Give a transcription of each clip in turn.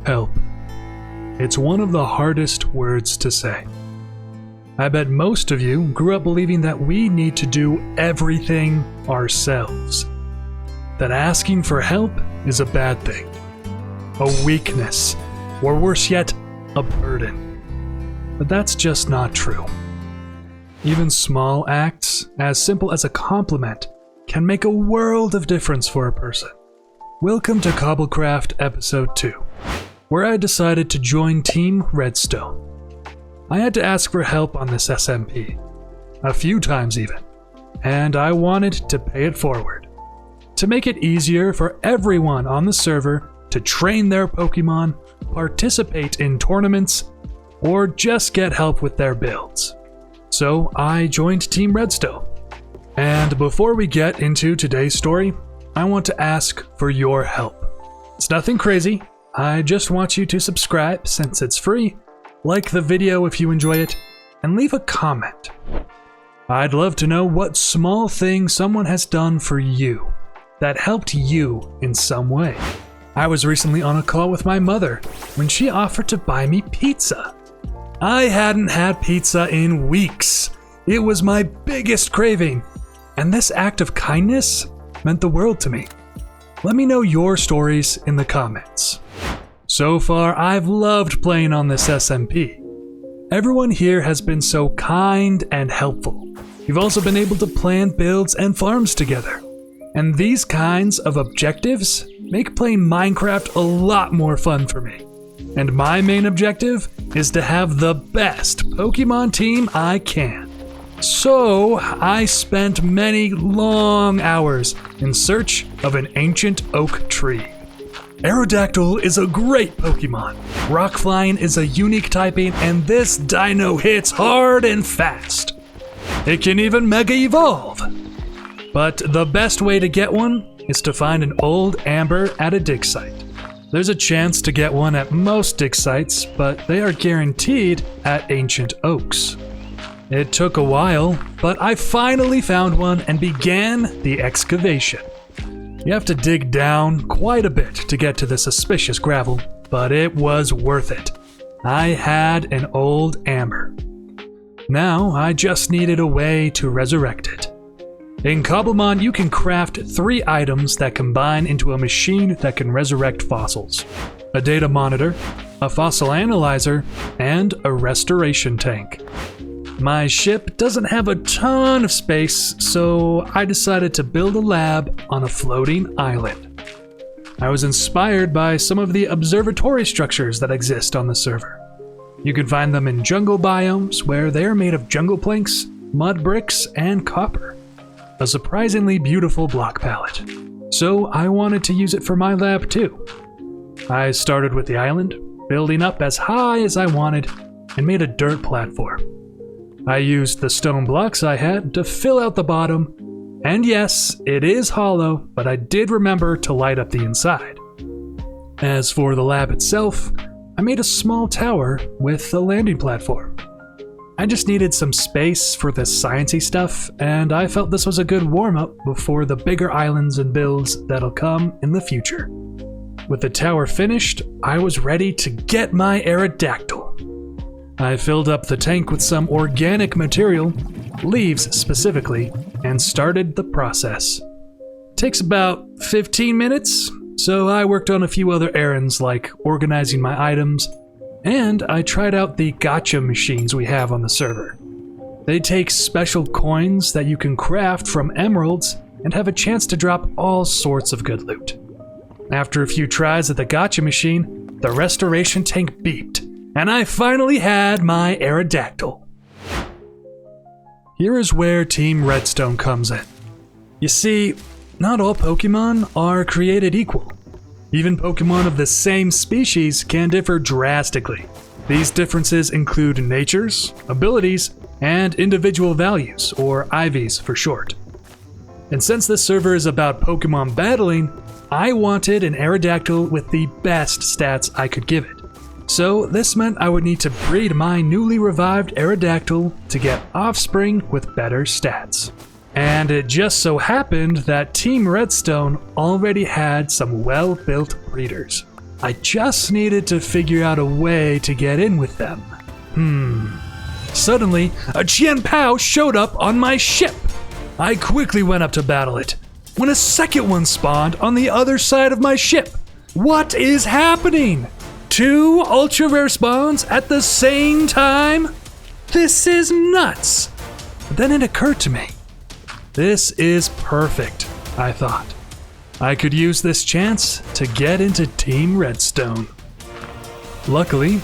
Help. It's one of the hardest words to say. I bet most of you grew up believing that we need to do everything ourselves. That asking for help is a bad thing, a weakness, or worse yet, a burden. But that's just not true. Even small acts, as simple as a compliment, can make a world of difference for a person. Welcome to Cobblecraft Episode 2, where I decided to join Team Redstone. I had to ask for help on this SMP, a few times even, and I wanted to pay it forward, to make it easier for everyone on the server to train their Pokémon, participate in tournaments, or just get help with their builds. So I joined Team Redstone. And before we get into today's story, I want to ask for your help. It's nothing crazy, I just want you to subscribe since it's free, like the video if you enjoy it, and leave a comment. I'd love to know what small thing someone has done for you that helped you in some way. I was recently on a call with my mother when she offered to buy me pizza. I hadn't had pizza in weeks. It was my biggest craving, and this act of kindness meant the world to me. Let me know your stories in the comments. So far, I've loved playing on this SMP. Everyone here has been so kind and helpful. You've also been able to plan builds and farms together. And these kinds of objectives make playing Minecraft a lot more fun for me. And my main objective is to have the best Pokemon team I can. So, I spent many long hours in search of an ancient oak tree. Aerodactyl is a great Pokemon. Rock Flying is a unique typing, and this dino hits hard and fast. It can even Mega Evolve. But the best way to get one is to find an old amber at a dig site. There's a chance to get one at most dig sites, but they are guaranteed at ancient oaks. It took a while, but I finally found one and began the excavation. You have to dig down quite a bit to get to the suspicious gravel, but it was worth it. I had an old amber. Now I just needed a way to resurrect it. In Cobblemon, you can craft 3 items that combine into a machine that can resurrect fossils: a data monitor, a fossil analyzer, and a restoration tank. My ship doesn't have a ton of space, so I decided to build a lab on a floating island. I was inspired by some of the observatory structures that exist on the server. You can find them in jungle biomes where they are made of jungle planks, mud bricks, and copper. A surprisingly beautiful block palette. So I wanted to use it for my lab too. I started with the island, building up as high as I wanted, and made a dirt platform. I used the stone blocks I had to fill out the bottom, and yes, it is hollow, but I did remember to light up the inside. As for the lab itself, I made a small tower with a landing platform. I just needed some space for the sciencey stuff, and I felt this was a good warm-up before the bigger islands and builds that'll come in the future. With the tower finished, I was ready to get my Aerodactyl. I filled up the tank with some organic material, leaves specifically, and started the process. Takes about 15 minutes, so I worked on a few other errands like organizing my items, and I tried out the gacha machines we have on the server. They take special coins that you can craft from emeralds and have a chance to drop all sorts of good loot. After a few tries at the gacha machine, the restoration tank beeped, and I finally had my Aerodactyl. Here is where Team Redstone comes in. You see, not all Pokemon are created equal. Even Pokemon of the same species can differ drastically. These differences include natures, abilities, and individual values, or IVs for short. And since this server is about Pokemon battling, I wanted an Aerodactyl with the best stats I could give it. So this meant I would need to breed my newly revived Aerodactyl to get offspring with better stats. And it just so happened that Team Redstone already had some well-built breeders. I just needed to figure out a way to get in with them. Suddenly, a Qian Pao showed up on my ship. I quickly went up to battle it, when a second one spawned on the other side of my ship. What is happening? 2 ultra rare spawns at the same time? This is nuts. But then it occurred to me. This is perfect, I thought. I could use this chance to get into Team Redstone. Luckily,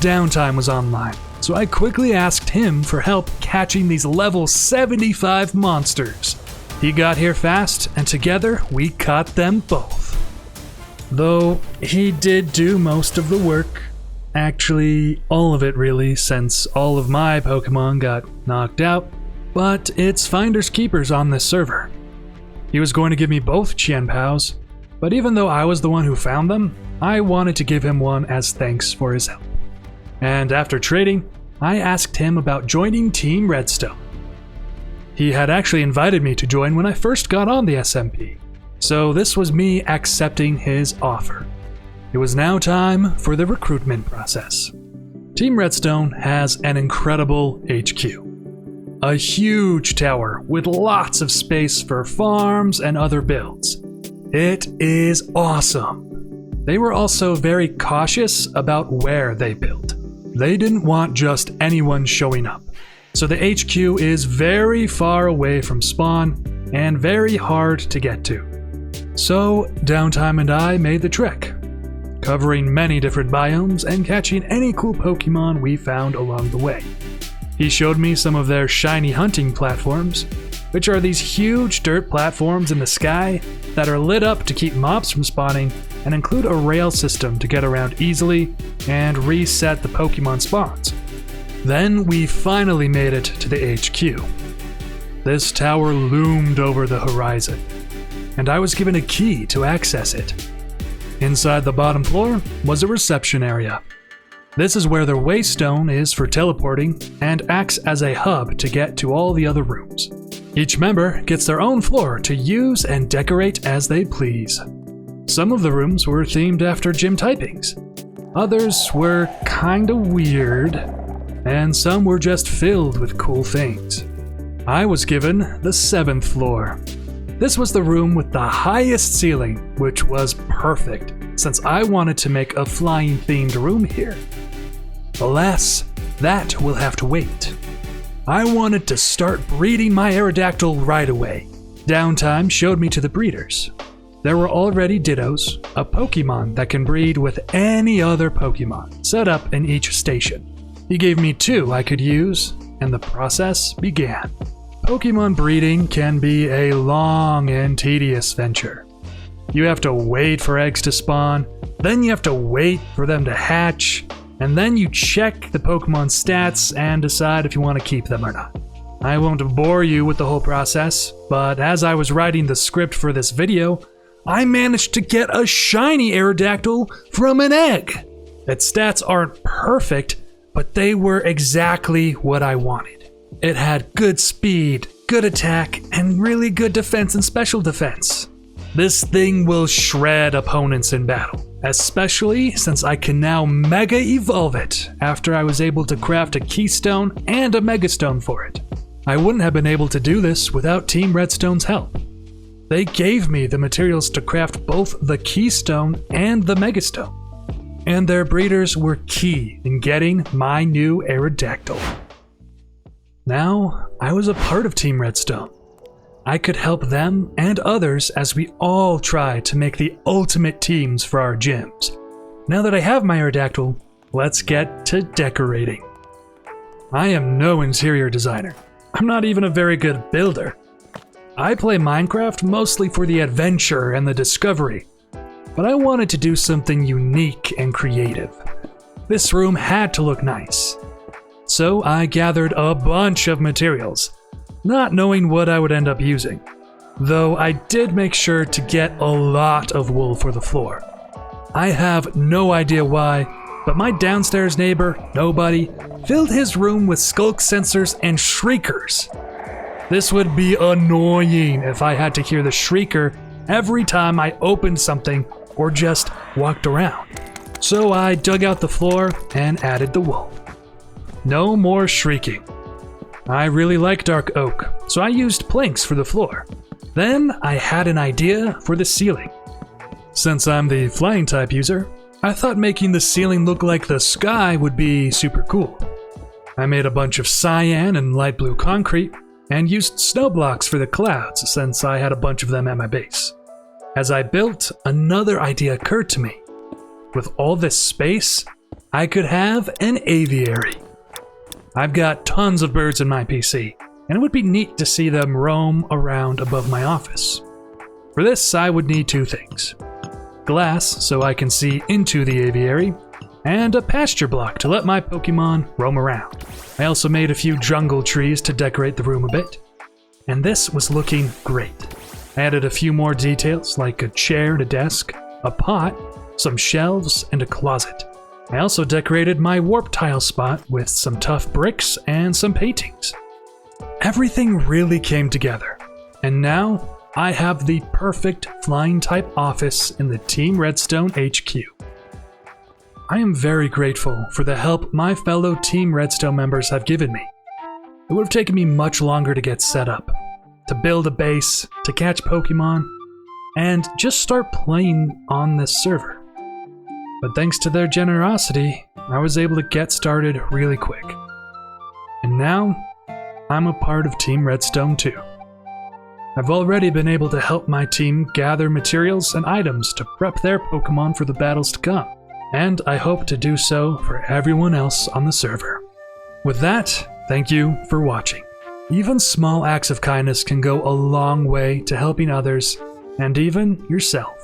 Downtime was online, so I quickly asked him for help catching these level 75 monsters. He got here fast, and together we caught them both. Though he did do most of the work. Actually, all of it really, since all of my Pokemon got knocked out. But it's finders keepers on this server. He was going to give me both Qian Paos, but even though I was the one who found them, I wanted to give him one as thanks for his help. And after trading, I asked him about joining Team Redstone. He had actually invited me to join when I first got on the SMP, so this was me accepting his offer. It was now time for the recruitment process. Team Redstone has an incredible HQ. A huge tower with lots of space for farms and other builds. It is awesome. They were also very cautious about where they built. They didn't want just anyone showing up. So the HQ is very far away from spawn and very hard to get to. So Downtime and I made the trek, covering many different biomes and catching any cool Pokemon we found along the way. He showed me some of their shiny hunting platforms, which are these huge dirt platforms in the sky that are lit up to keep mobs from spawning and include a rail system to get around easily and reset the Pokemon spawns. Then we finally made it to the HQ. This tower loomed over the horizon, and I was given a key to access it. Inside the bottom floor was a reception area. This is where the waystone is for teleporting and acts as a hub to get to all the other rooms. Each member gets their own floor to use and decorate as they please. Some of the rooms were themed after gym typings. Others were kinda weird, and some were just filled with cool things. I was given the 7th floor. This was the room with the highest ceiling, which was perfect, since I wanted to make a flying themed room here. Alas, that will have to wait. I wanted to start breeding my Aerodactyl right away. Downtime showed me to the breeders. There were already Dittos, a Pokemon that can breed with any other Pokemon, set up in each station. He gave me 2 I could use, and the process began. Pokemon breeding can be a long and tedious venture. You have to wait for eggs to spawn, then you have to wait for them to hatch, and then you check the Pokemon stats and decide if you want to keep them or not. I won't bore you with the whole process, but as I was writing the script for this video, I managed to get a shiny Aerodactyl from an egg. Its stats aren't perfect, but they were exactly what I wanted. It had good speed, good attack, and really good defense and special defense. This thing will shred opponents in battle, especially since I can now Mega Evolve it after I was able to craft a Keystone and a Megastone for it. I wouldn't have been able to do this without Team Redstone's help. They gave me the materials to craft both the Keystone and the Megastone, and their breeders were key in getting my new Aerodactyl. Now, I was a part of Team Redstone. I could help them and others as we all try to make the ultimate teams for our gyms. Now that I have my Aerodactyl, let's get to decorating. I am no interior designer. I'm not even a very good builder. I play Minecraft mostly for the adventure and the discovery, but I wanted to do something unique and creative. This room had to look nice. So I gathered a bunch of materials, not knowing what I would end up using. Though I did make sure to get a lot of wool for the floor. I have no idea why, but my downstairs neighbor, Nobody, filled his room with skulk sensors and shriekers. This would be annoying if I had to hear the shrieker every time I opened something or just walked around. So I dug out the floor and added the wool. No more shrieking. I really like dark oak, so I used planks for the floor. Then I had an idea for the ceiling. Since I'm the flying type user, I thought making the ceiling look like the sky would be super cool. I made a bunch of cyan and light blue concrete and used snow blocks for the clouds since I had a bunch of them at my base. As I built, another idea occurred to me. With all this space, I could have an aviary. I've got tons of birds in my PC, and it would be neat to see them roam around above my office. For this, I would need two things. Glass so I can see into the aviary, and a pasture block to let my Pokémon roam around. I also made a few jungle trees to decorate the room a bit, and this was looking great. I added a few more details like a chair and a desk, a pot, some shelves, and a closet. I also decorated my warp tile spot with some tough bricks and some paintings. Everything really came together, and now I have the perfect flying type office in the Team Redstone HQ. I am very grateful for the help my fellow Team Redstone members have given me. It would have taken me much longer to get set up, to build a base, to catch Pokemon, and just start playing on this server. But thanks to their generosity, I was able to get started really quick. And now, I'm a part of Team Redstone too. I've already been able to help my team gather materials and items to prep their Pokemon for the battles to come, and I hope to do so for everyone else on the server. With that, thank you for watching. Even small acts of kindness can go a long way to helping others, and even yourself.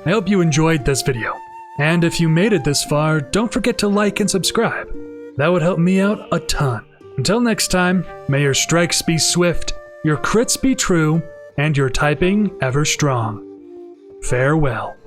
I hope you enjoyed this video. And if you made it this far, don't forget to like and subscribe. That would help me out a ton. Until next time, may your strikes be swift, your crits be true, and your typing ever strong. Farewell.